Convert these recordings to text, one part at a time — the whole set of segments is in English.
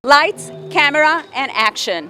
Lights, camera, and action.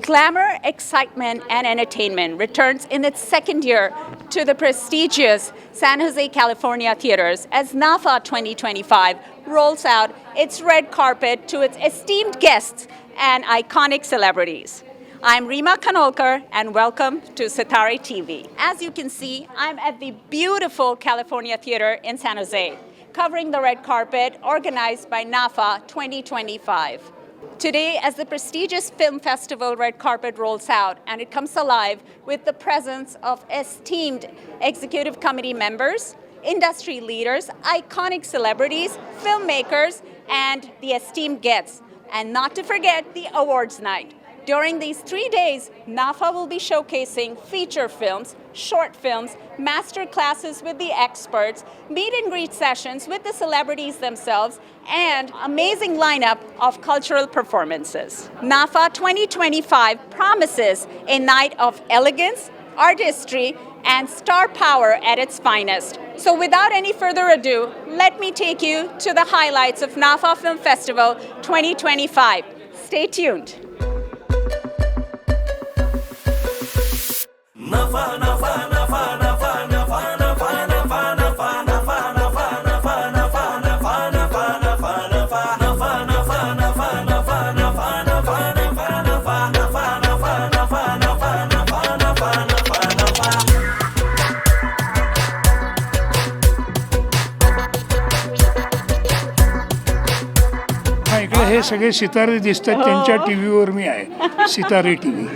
Glamour, excitement, and entertainment returns in its second year to the prestigious San Jose, California theaters as NAFA 2025 rolls out its red carpet to its esteemed guests and iconic celebrities. I'm Rima Kanolkar and welcome to Sitare TV. As you can see, I'm at the beautiful California Theater in San Jose, covering the red carpet organized by NAFA 2025. Today, as the prestigious film festival red carpet rolls out and it comes alive with the presence of esteemed executive committee members, industry leaders, iconic celebrities, filmmakers, and the esteemed guests. And not to forget the awards night. During these 3 days, NAFA will be showcasing feature films, short films, master classes with the experts, meet and greet sessions with the celebrities themselves, and amazing lineup of cultural performances. NAFA 2025 promises a night of elegance, artistry, and star power at its finest. So without any further ado, let me take you to the highlights of NAFA Film Festival 2025. Stay tuned. इकडे हे सगळे सितारे दिसतात त्यांच्या टीव्हीवर मी आहे सितारे TV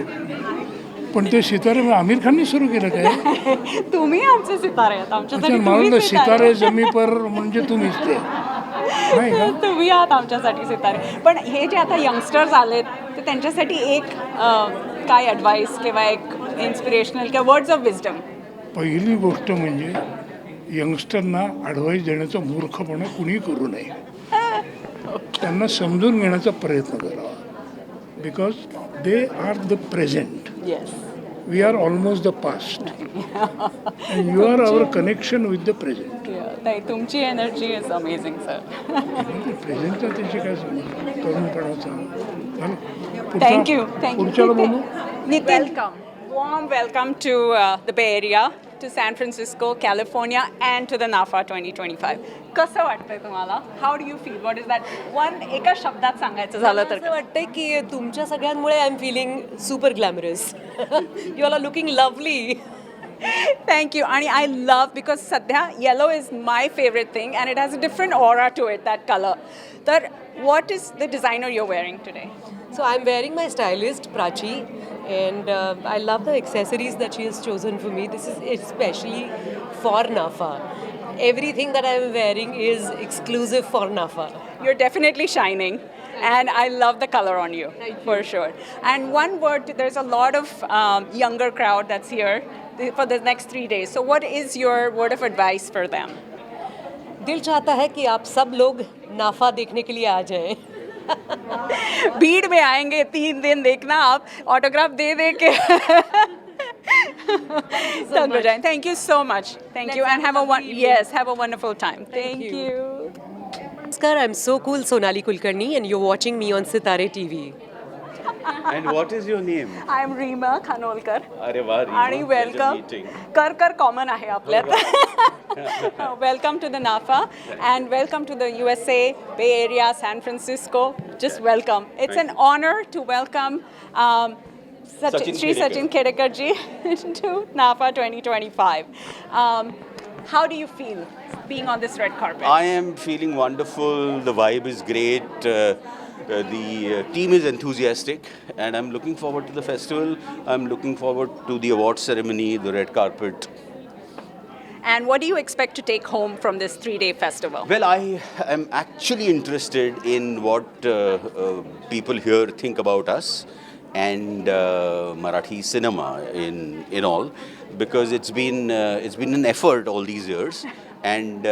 पण ते सितारे आमिर खाननी सुरू केलं काय तुम्ही आमचे सितारे आहात आमच्यासाठी मला सितारे जमी पर म्हणजे तुम्हीच ते नाही का तुम्ही आहात आमच्यासाठी सितारे पण हे जे आता यंगस्टर्स आलेत तर त्यांच्यासाठी एक काय ॲडवाईस किंवा एक इन्स्पिरेशनल किंवा वर्ड्स ऑफ विजडम पहिली गोष्ट म्हणजे यंगस्टरना ॲडवाईस देण्याचा मूर्खपणा कुणी करू नये त्यांना समजून घेण्याचा प्रयत्न करावा because they are the present we are almost the past and you are our connection with the present नाही तुमची एनर्जी इज अमेझिंग सर प्रेझेंटला त्याची काय तरुणपणाचा थँक्यू पुढच्याला बोलू welcome warm welcome to the Bay Area, to San Francisco, California, and to the NAFA 2025. कसं वाटतंय तुम्हाला? How do you feel? What is that? एका शब्दात सांगायचं झालं तर असं वाटतंय की तुमच्या सगळ्यांमुळे I am feeling super glamorous you are looking lovely thank you आणि आय लव्ह बिकॉज सध्या yellow is my favourite thing and it has a different aura to it that colour तर what is the designer you wearing today So I'm wearing my stylist Prachi and I love the accessories that she has chosen for me. This is especially for NAFA. Everything that I'm wearing is exclusive for NAFA. You're definitely shining and I love the color on you. For sure. And one word, there's a lot of younger crowd that's here for the next 3 days. So what is your word of advice for them? दिल चाहता है कि आप सब लोग NAFA देखने के लिए आ जाएं. भीड़ में आएंगे 3 दिन देखना आप ऑटोग्राफ दे दे के तंग हो जाए thank you so much thank you and have a wonderful time thank you Namaskar, I'm so cool Sonali Kulkarni and you're watching me on Sitare TV. And what is your name? I am Reema Khanolkar अरे वाह रीमा, आणि welcome कर common आहे आपल्यात welcome to the NAFA and welcome to the USA, Bay Area, San Francisco. Just welcome. It's an honor to welcome Shri Sachin Khedekar ji to NAFA 2025. How do you feel being on this red carpet? I am feeling wonderful. The vibe is great. The team is enthusiastic and I'm looking forward to the festival. I'm looking forward to the award ceremony, the red carpet. And what do you expect to take home from this 3-day festival? Well, I am actually interested in what people here think about us and Marathi cinema in all, because it's been an effort all these years, and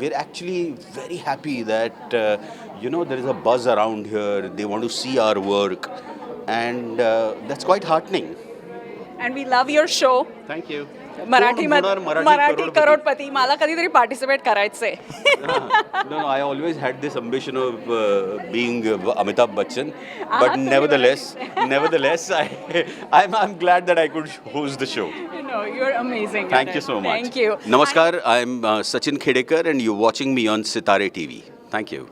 we're actually very happy that there is a buzz around here. They want to see our work, and that's quite heartening. And we love your show. Thank you. Marathi होणार मराठी करोडपती मला कधीतरी participate करायचंय. No, I always had this ambition of being Amitabh Bachchan, but nevertheless, I'm glad that I could host the show. No, you're amazing. Thank you so much. Thank you. Namaskar, I'm Sachin Khedekar and you're watching me on Sitare TV. Thank you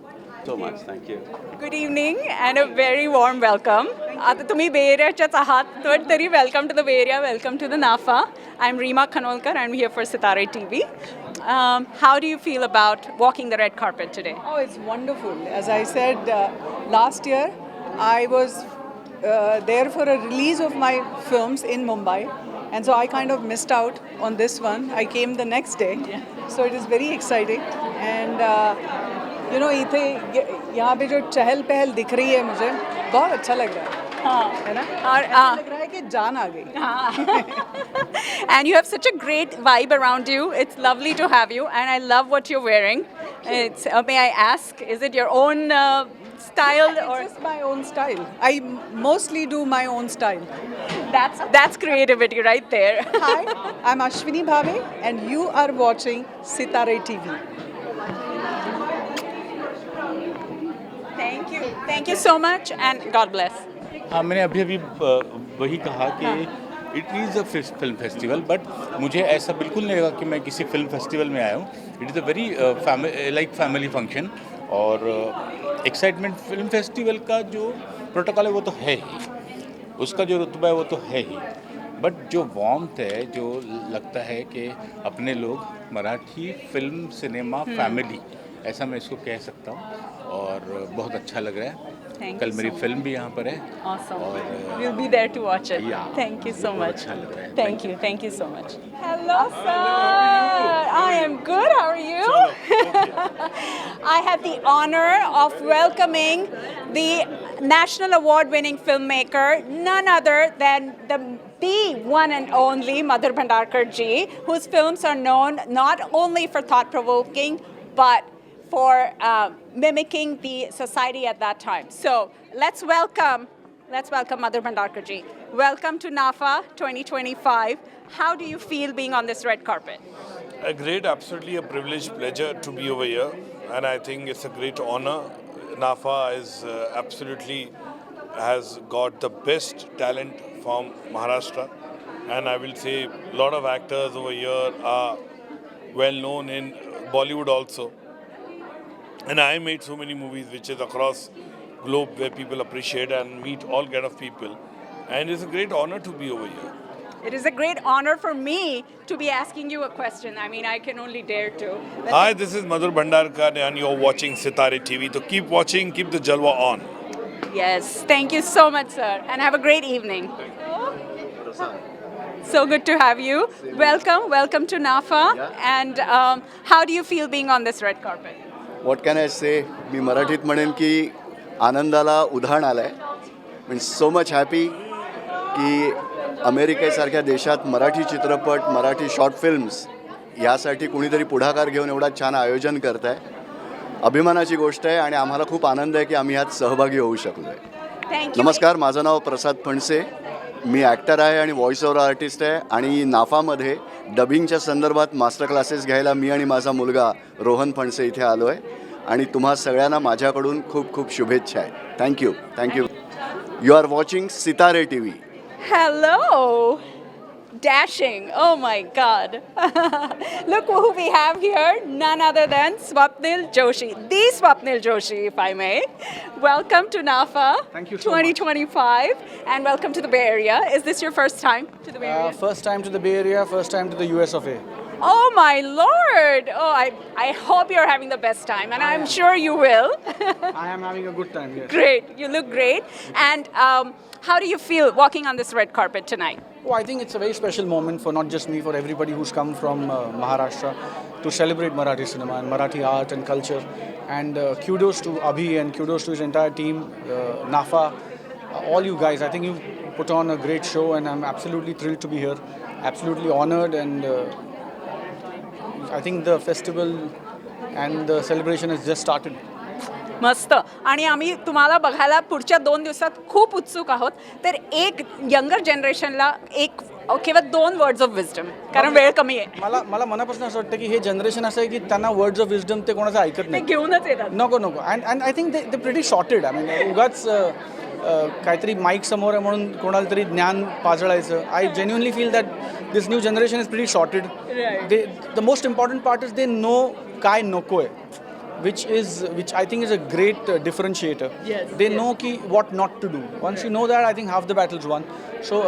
so much. Thank you. Good evening and a very warm welcome. आता तुम्ही Bay Areaच्याच आहात, but तरी welcome to the Bay Area, welcome to the NAFA. I'm Reema Khanolkar, I'm here for Sitare TV. How do you feel about walking the red carpet today? Oh, it's wonderful. As I said last year, I was there for a release of my films in Mumbai, and so I kind of missed out on this one. I came the next day, so it is very exciting. And you know, यहाँ पे जो चहल पहल दिख रही है मुझे बहुत अच्छा लग रहा है. है ना? और ऐसा लग रहा है कि जान आ गई. And you have such a great vibe around you. It's lovely to have you, and I love what you're wearing. It's may I ask, is it your own style or? It's just my own style. I mostly do my own style. That's creativity right there. Hi, I'm Ashwini Bhave, and you are watching Sitare TV. Thank you so much, and God bless. हाँ, मैंने अभी वही कहा कि it is a film festival, but मुझे ऐसा बिल्कुल नहीं लगा कि मैं किसी फिल्म फेस्टिवल में आया हूँ. It is a very family function, और एक्साइटमेंट फिल्म फेस्टिवल का जो प्रोटोकॉल है वो तो है ही, उसका जो रुतबा है वो तो है ही, बट जो वार्मथ है, जो लगता है कि अपने लोग मराठी फिल्म सिनेमा फैमिली, ऐसा मैं इसको कह सकता हूँ, और बहुत अच्छा लग रहा है. कल मेरी फिल्म भी यहाँ पर है. Awesome. और We'll be there to watch it. Yeah. Thank you so बहुत much. अच्छा लग रहा है. Thank you so much. Hello, sir. I am good. How are you? I have the honor of welcoming the National Award-winning filmmaker, none other than the one and only Madhur Bhandarkar ji, whose films are known not only for thought-provoking, but for mimicking the society at that time. So let's welcome Madhur Bhandarkar ji. Welcome to NAFA 2025. How do you feel being on this red carpet? Great, absolutely a privileged pleasure to be over here, and I think it's a great honor. NAFA is absolutely has got the best talent from Maharashtra, and I will say a lot of actors over here are well known in Bollywood also. And I made so many movies which is across globe where people appreciate and meet all kind of people. And it's a great honor to be over here. It is a great honor for me to be asking you a question. I mean, I can only dare to. Hi, this is Madhur Bhandarkar and you're watching Sitare TV. So keep watching, keep the jalwa on. Yes, thank you so much, sir. And have a great evening. So good to have you. Welcome to NAFA. And how do you feel being on this red carpet? What can I से. मी मराठीत म्हणेन की आनंदाला उधाण आलं आहे. Means so much happy की अमेरिकेसारख्या देशात मराठी चित्रपट, मराठी शॉर्ट फिल्म्स यासाठी कुणीतरी पुढाकार घेऊन एवढा छान आयोजन करत आहे. अभिमानाची गोष्ट आहे आणि आम्हाला खूप आनंद आहे की आम्ही यात सहभागी होऊ शकलो आहे. नमस्कार, माझं नाव प्रसाद फणसे. मी ॲक्टर आहे आणि व्हॉइस ओव्हर आर्टिस्ट आहे, आणि नाफामध्ये डबिंगच्या संदर्भात मास्टर क्लासेस घ्यायला मी आणि माझा मुलगा रोहन फणसे इथे आलो आहे, आणि तुम्हा सगळ्यांना माझ्याकडून खूप खूप शुभेच्छा आहेत. थँक्यू. यू आर वॉचिंग सितारे TV. Hello. Dashing. Oh my God. Look who we have here. None other than Swapnil Joshi. The Swapnil Joshi, if I may. Welcome to NAFA 2025. And welcome to the Bay Area. Is this your first time to the Bay Area? First time to the Bay Area, first time to the US of A. Oh my Lord. Oh, I hope you're having the best time. And I'm sure you will. I am having a good time, yes. Great. You look great. And how do you feel walking on this red carpet tonight? Oh, I think it's a very special moment for not just me, for everybody who's come from Maharashtra to celebrate Marathi cinema and Marathi art and culture. And kudos to Abhi and kudos to his entire team, NAFA, all you guys. I think you put on a great show, and I'm absolutely thrilled to be here. Absolutely honored, and I think the festival and the celebration has just started. मस्त. आणि आम्ही तुम्हाला बघायला पुढच्या 2 दिवसात खूप उत्सुक आहोत. तर एक यंगर जनरेशनला एक केवळ 2 वर्ड्स ऑफ विजडम, कारण वेळ कमी आहे. मला मनापासून असं वाटतं की हे जनरेशन असं आहे की त्यांना वर्ड्स ऑफ विजडम ते कोणाचं ऐकत ते नाही. घेऊनच येतात. नको and I think they pretty sorted. I mean उगाच काहीतरी माईक समोर आहे म्हणून कोणाला तरी ज्ञान पाजळायचं. I genuinely feel that this new generation is pretty sorted. The most important part is they know काय नको आहे, which I think is a great differentiator. Yes, they know what not to do. Once you know that, I think half the battle's won. So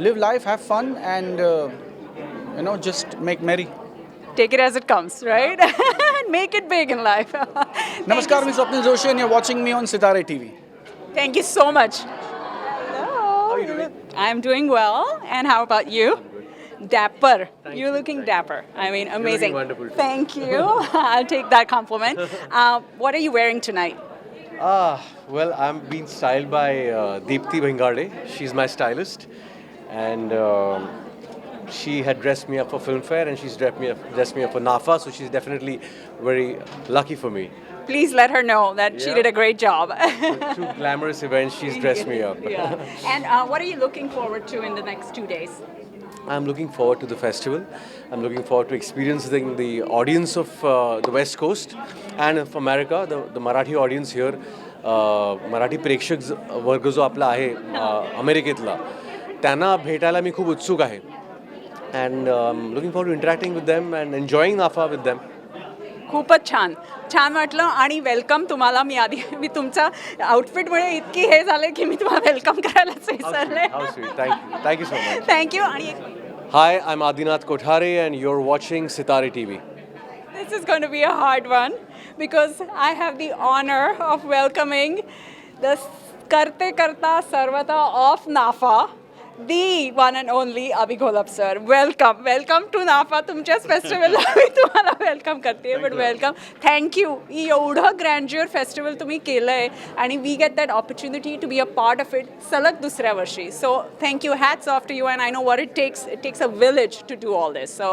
live life, have fun, and just make merry. Take it as it comes, right? Make it big in life. Namaskar, I'm Swapnil Joshi, and you're watching me on Sitare TV. Thank you so much. Hello. How are you doing? I'm doing well. And how about you? Dapper. You're looking dapper. I mean, amazing. Wonderful. Thank you. I'll take that compliment. What are you wearing tonight? Well, I'm being styled by Deepthi Bhingarde. She's my stylist. And she had dressed me up for Filmfare and she's dressed me up for NAFA. So she's definitely very lucky for me. Please let her know that she did a great job. Two glamorous events, she's dressed me up. Yeah. And what are you looking forward to in the next 2 days? I'm looking forward to the festival. I'm looking forward to experiencing the audience of the West Coast and of America, the Marathi audience here. Marathi प्रेक्षक वर्ग जो आपला आहे अमेरिकेतला, त्यांना भेटायला मी खूप उत्सुक आहे. And looking forward to interacting with them and enjoying NAFA with them. खूपच छान वाटलं आणि वेलकम तुम्हाला. मी तुमच्या आउटफिटमुळे इतकी हे झाले की मी तुम्हाला वेलकम करायलाच विसरले. How sweet. Thank you so much. Thank you. आणि Hi, I'm Adinath Kothare and you're watching Sitare TV. this is going to be a hard one because I have the honor of welcoming the Karte Karta Sarvata of NAFA, the one and only Abhi Golab sir. Welcome to NAFA. तुमच्याच फेस्टिवलला मी तुम्हाला welcome करते. But welcome. Thank you. एवढं grandeur festival तुम्ही केलं आहे आणि we get that opportunity to be a part of it सलग दुसऱ्या वर्षी. So thank you. Hats off to you and I know what it takes. It takes a village to do all this. So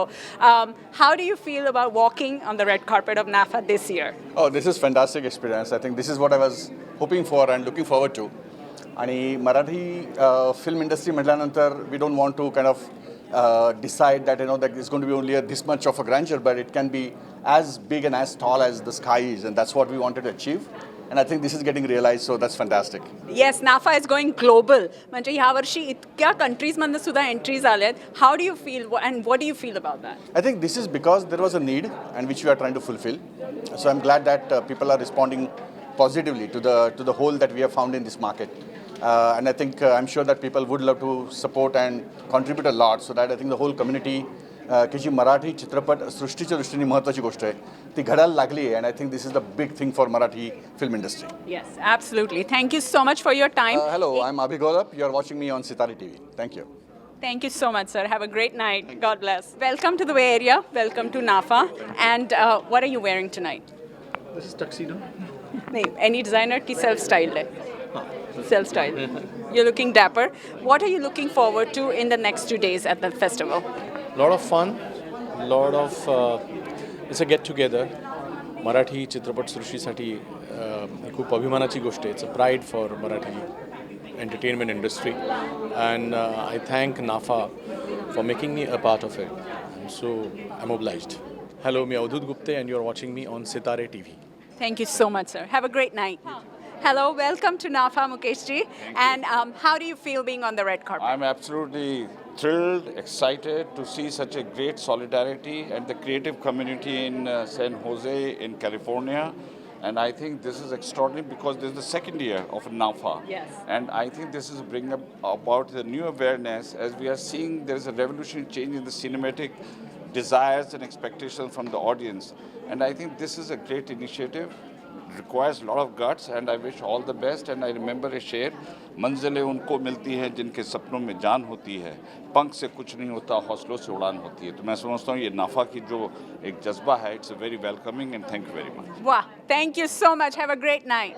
how do you feel about walking on the red carpet of NAFA this year? Oh, this is fantastic experience. I think this is what I was hoping for and looking forward to. आणि Marathi film industry म्हटल्यानंतर we don't want to kind of decide that that is going to be only this much of a grandeur, but it can be as big and as tall as the sky is, and that's what we wanted to achieve. And I think this is getting realized, so that's fantastic. Yes, NAFA is going global. म्हणजे ह्या वर्षी इतक्या कंट्रीजमधनं सुद्धा entries आल्यात. How do you feel and what do you feel about that? I think this is because there was a need and which we are trying to fulfill. So I'm glad that people are responding positively to the hole that we have found in this market. And I think I'm sure that people would love to support and contribute a lot so that I think the whole community की जी मराठी चित्रपट सृष्टीच्या दृष्टीने महत्त्वाची गोष्ट आहे ती घडायला लागली आहे. and I think this is the big thing for Marathi film industry. Yes, absolutely. Thank you so much for your time. Hello, I'm Abhi Golab. You're watching me on Sitare TV. Thank you. Thank you so much, sir. Have a great night. God bless. Welcome to the Bay Area. Welcome to NAFA. And what are you wearing tonight? This is tuxedo. No, any designer ki self-styled hai. Self-styled. You're looking dapper. What are you looking forward to in the next 2 days at the festival? Lot of fun, lot of it's a get together. Marathi चित्रपट सृष्टीसाठी ही खूप अभिमानाची गोष्ट आहे. It's a pride for Marathi entertainment industry, and I thank NAFA for making me a part of it. So I'm obliged. Hello, me Avadhoot Gupte and you're watching me on Sitare TV. Thank you so much, sir. Have a great night. Hello, welcome to NAFA, Mukesh ji. And how do you feel being on the red carpet? I'm absolutely thrilled, excited to see such a great solidarity and the creative community in San Jose in California. And I think this is extraordinary because this is the second year of NAFA. Yes. And I think this is bringing about the new awareness as we are seeing there is a revolutionary change in the cinematic desires and expectations from the audience. And I think this is a great initiative. Requires a lot of guts and I wish all the best. And I remember a शेर, मंजिलें उनको मिलती हैं जिनके सपनों में जान होती है, पंख से कुछ नहीं होता, हौसलों से उड़ान होती है. तो मैं समझता हूँ ये नाफा की जो एक जज्बा है, it's a very welcoming and thank you very much. Wow, thank you so much. Have a great night.